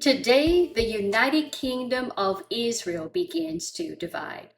Today, the United Kingdom of Israel begins to divide.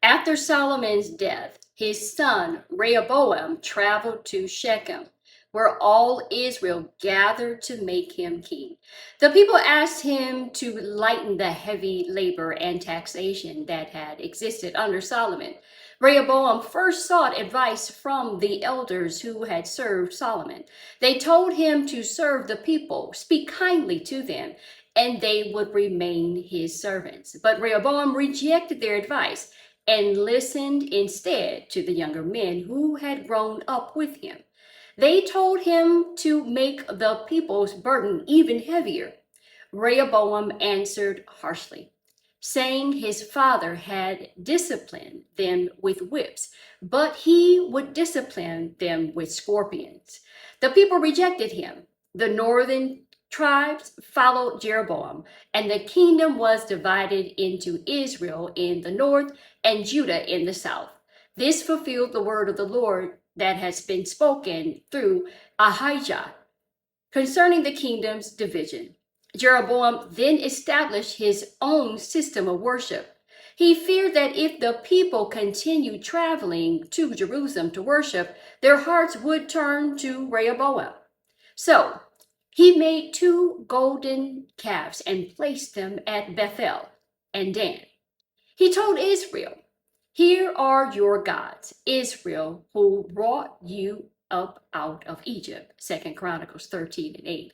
After Solomon's death, his son Rehoboam traveled to Shechem, where all Israel gathered to make him king. The people asked him to lighten the heavy labor and taxation that had existed under Solomon. Rehoboam first sought advice from the elders who had served Solomon. They told him to serve the people, speak kindly to them, and they would remain his servants. But Rehoboam rejected their advice and listened instead to the younger men who had grown up with him. They told him to make the people's burden even heavier. Rehoboam answered harshly, saying his father had disciplined them with whips, but he would discipline them with scorpions. The people rejected him. The northern tribes followed Jeroboam, and the kingdom was divided into Israel in the north and Judah in the south. This fulfilled the word of the Lord that has been spoken through Ahijah concerning the kingdom's division. Jeroboam then established his own system of worship. He feared that if the people continued traveling to Jerusalem to worship, their hearts would turn to Rehoboam. So he made two golden calves and placed them at Bethel and Dan. He told Israel, "Here are your gods, Israel, who brought you up out of Egypt." 2 Chronicles 13 and 8.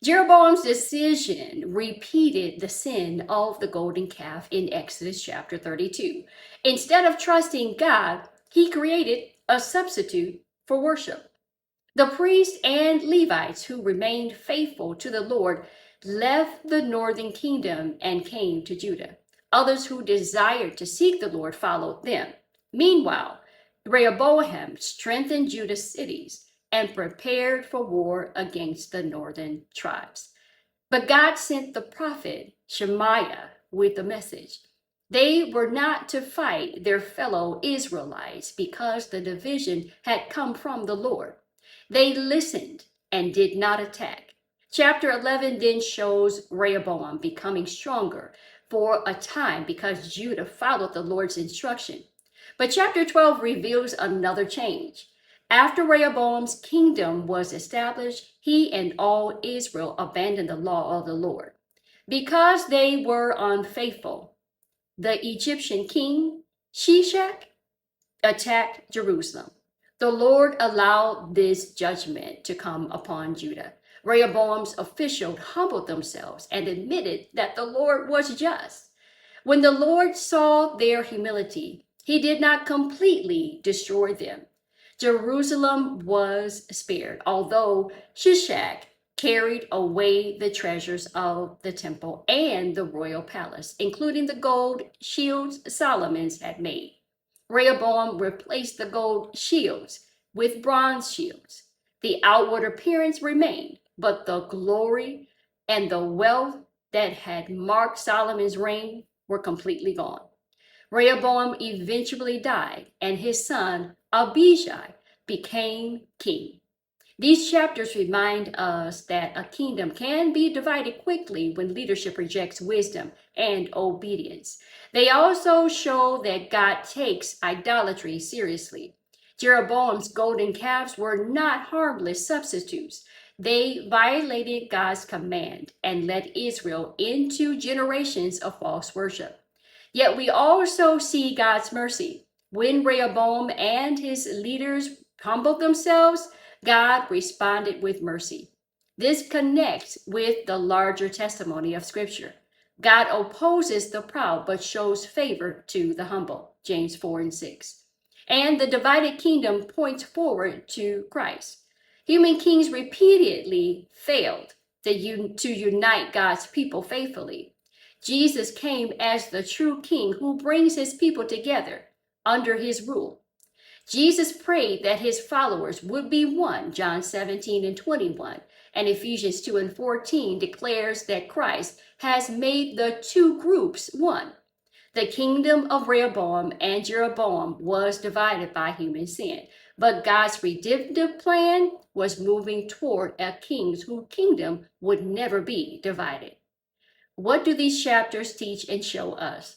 Jeroboam's decision repeated the sin of the golden calf in Exodus chapter 32. Instead of trusting God, he created a substitute for worship. The priests and Levites who remained faithful to the Lord left the northern kingdom and came to Judah. Others who desired to seek the Lord followed them. Meanwhile, Rehoboam strengthened Judah's cities and prepared for war against the northern tribes. But God sent the prophet Shemaiah with a message. They were not to fight their fellow Israelites because the division had come from the Lord. They listened and did not attack. Chapter 11 then shows Rehoboam becoming stronger for a time because Judah followed the Lord's instruction. But chapter 12 reveals another change. After Rehoboam's kingdom was established, he and all Israel abandoned the law of the Lord. Because they were unfaithful, the Egyptian king Shishak attacked Jerusalem. The Lord allowed this judgment to come upon Judah. Rehoboam's officials humbled themselves and admitted that the Lord was just. When the Lord saw their humility, he did not completely destroy them. Jerusalem was spared, although Shishak carried away the treasures of the temple and the royal palace, including the gold shields Solomon had made. Rehoboam replaced the gold shields with bronze shields. The outward appearance remained, but the glory and the wealth that had marked Solomon's reign were completely gone. Rehoboam eventually died, and his son Abijah became king. These chapters remind us that a kingdom can be divided quickly when leadership rejects wisdom and obedience. They also show that God takes idolatry seriously. Jeroboam's golden calves were not harmless substitutes. They violated God's command and led Israel into generations of false worship. Yet we also see God's mercy. When Rehoboam and his leaders humbled themselves, God responded with mercy. This connects with the larger testimony of Scripture. God opposes the proud but shows favor to the humble. James 4 and 6. And the divided kingdom points forward to Christ. Human kings repeatedly failed to unite God's people faithfully. Jesus came as the true king who brings his people together under his rule. Jesus prayed that his followers would be one, John 17 and 21, and Ephesians 2 and 14 declares that Christ has made the two groups one. The kingdom of Rehoboam and Jeroboam was divided by human sin, but God's redemptive plan was moving toward a king whose kingdom would never be divided. What do these chapters teach and show us?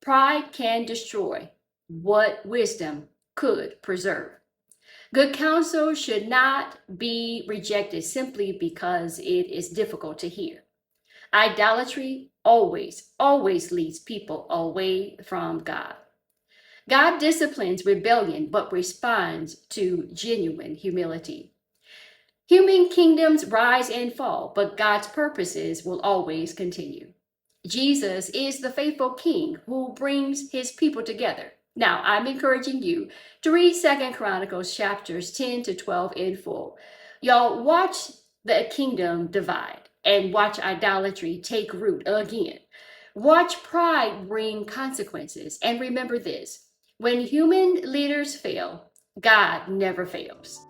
Pride can destroy what wisdom could preserve. Good counsel should not be rejected simply because it is difficult to hear. Idolatry always leads people away from God. God disciplines rebellion but responds to genuine humility. Human kingdoms rise and fall, but God's purposes will always continue. Jesus is the faithful king who brings his people together. Now, I'm encouraging you to read Second Chronicles chapters 10 to 12 in full. Y'all watch the kingdom divide and watch idolatry take root again. Watch pride bring consequences. And remember this: when human leaders fail, God never fails.